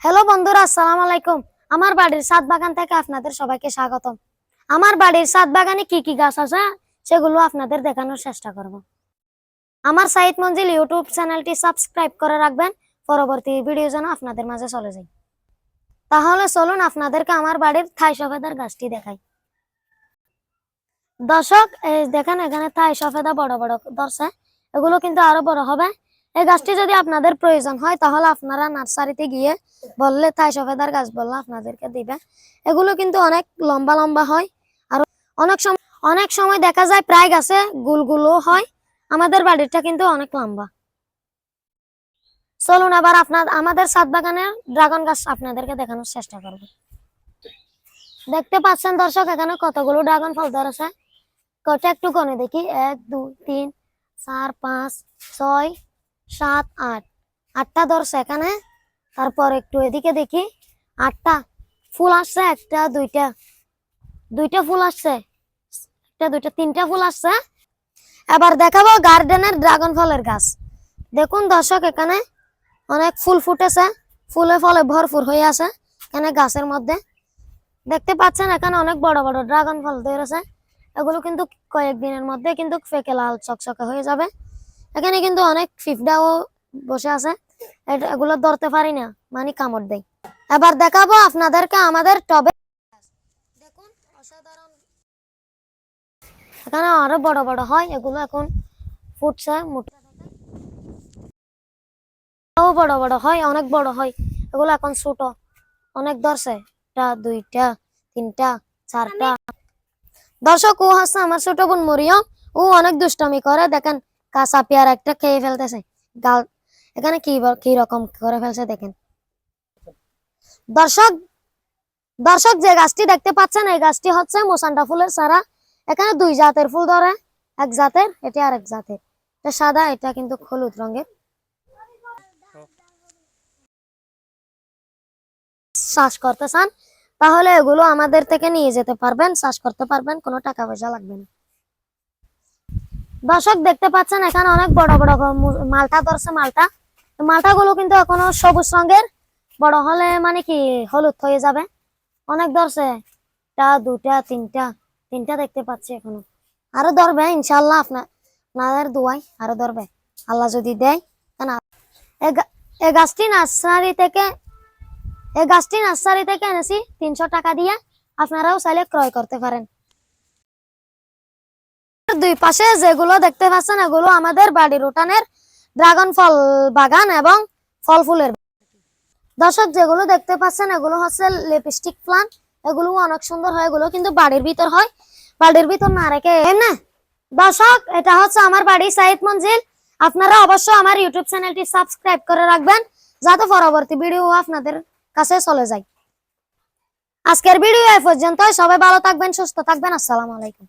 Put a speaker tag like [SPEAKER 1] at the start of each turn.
[SPEAKER 1] Hello বন্ধুরা, আসসালামু আলাইকুম। আমার বাড়ির ছাদ বাগান থেকে আপনাদের সবাইকে স্বাগতম। আমার বাড়ির ছাদ বাগানে কি কি গাছ আছে সেগুলো আপনাদের দেখানোর চেষ্টা করব। আমার সাইদ মঞ্জিল ইউটিউব চ্যানেলটি সাবস্ক্রাইব করে রাখবেন, পরবর্তী ভিডিও যেন আপনাদের মাঝে চলে যায়। তাহলে চলুন আপনাদেরকে আমার বাড়ির থাই সফেদার গাছটি দেখাই। দর্শক, এই দেখেন এখানে থাই সফেদা বড় বড় ধরছে, এগুলো কিন্তু আরো বড় হবে। এই গাছটি যদি আপনাদের প্রয়োজন হয় তাহলে আপনারা নার্সারিতে গিয়ে বললে থাই সফেদার গাছ বললে আপনাদেরকে দিবে। এগুলো কিন্তু অনেক লম্বা লম্বা হয়, আর অনেক সময় দেখা যায় প্রায় গাছে গুলগুলো হয়। আমাদের বাড়িটা কিন্তু অনেক লম্বা। চলুন আবার আমাদের ছাদ বাগানের ড্রাগন গাছ আপনাদেরকে দেখানোর চেষ্টা করব। দেখতে পাচ্ছেন দর্শক, এখানে কতগুলো ড্রাগন ফল ধরেছে। কটা একটু গনে দেখি, 1 2 3 4 5 6 7 8, 8টা ধরছে এখানে। তারপর একটু এদিকে দেখি, 8টা ফুল আসছে, একটা দুইটা ফুল আসছে, একটা দুইটা তিনটা ফুল আসছে। এবার দেখাবো গার্ডেনের ড্রাগন ফলের গাছ। দেখুন দর্শক, এখানে অনেক ফুল ফুটেছে, ফুলে ফলে ভরপুর হয়ে আছে এখানে গাছের মধ্যে। দেখতে পাচ্ছেন এখানে অনেক বড় বড় ড্রাগন ফল ধরেছে। এগুলো কিন্তু কয়েকদিনের মধ্যে কিন্তু ফেকে লাল চকচকে হয়ে যাবে। এখানে কিন্তু অনেক পিঁপড়াও বসে আছে, এগুলো ধরতে পারি না, মানে কামড় দেয়। এবার দেখাবো আপনাদেরকে আমাদের টবে। দেখুন অসাধারণ, এখানে আরো বড় বড় হয়, এগুলো এখন ফুটছে, বড় বড় হয়, অনেক বড় হয়। এগুলো এখন ছোট, অনেক ধরছে, 1টা 2টা 3টা 4টা। দর্শক, ও হচ্ছে আমার ছোট বোন মরিয়ম। ও অনেক দুষ্টামি করে, দেখেন কাঁচা পেয়ারা একটা খেয়ে ফেলতেছে। গাল এখানে কি রকম করে ফেলছে দেখেন। দর্শক দর্শক যে গাছটি দেখতে পাচ্ছেন, এই গাছটি হচ্ছে মোসান্ডা ফুলের চারা। এখানে 2 জাতের ফুল ধরে, এক জাতের, এটা আরেক জাতের। এটা সাদা, এটা কিন্তু হলুদ রঙের। চাষ করতে চান তাহলে এগুলো আমাদের থেকে নিয়ে যেতে পারবেন, চাষ করতে পারবেন, কোনো টাকা পয়সা লাগবে না। দর্শক দেখতে পাচ্ছেন এখানে অনেক বড় বড় মালটা ধরছে। মালটাগুলো কিন্তু এখনো সবুজ রঙের, বড় হলে মানে কি হলুদ হয়ে যাবে। অনেক ধরছে, 1টা 2টা 3টা দেখতে পাচ্ছি এখনো। আরো ধরবে ইনশাল্লাহ, আপনাদের দোয়াই আরো ধরবে, আল্লাহ যদি দেয়। এই গাছটি নার্সারি থেকে এনেছি 300 টাকা দিয়ে, আপনারাও চাইলে ক্রয় করতে পারেন। 2 পাশে যেগুলো দেখতে পাচ্ছেন এগুলো আমাদের বাড়ির উঠানের ড্রাগন ফল বাগান এবং ফল ফুলের। দর্শক, যেগুলো দেখতে পাচ্ছেন এগুলো হচ্ছে লিপস্টিক প্লান্ট। এগুলো অনেক সুন্দর হয়, এগুলো কিন্তু বাড়ির ভিতর হয়, বাড়ির ভিতর না রেখে না। দর্শক, এটা হচ্ছে আমার বাড়ি সাইদ মঞ্জিল। আপনারা অবশ্যই আমার ইউটিউব চ্যানেলটি সাবস্ক্রাইব করে রাখবেন, যাতে পরবর্তী ভিডিও আপনাদের কাছে চলে যায়। আজকের ভিডিও এই পর্যন্ত। সবাই ভালো থাকবেন, সুস্থ থাকবেন। আসসালামু আলাইকুম।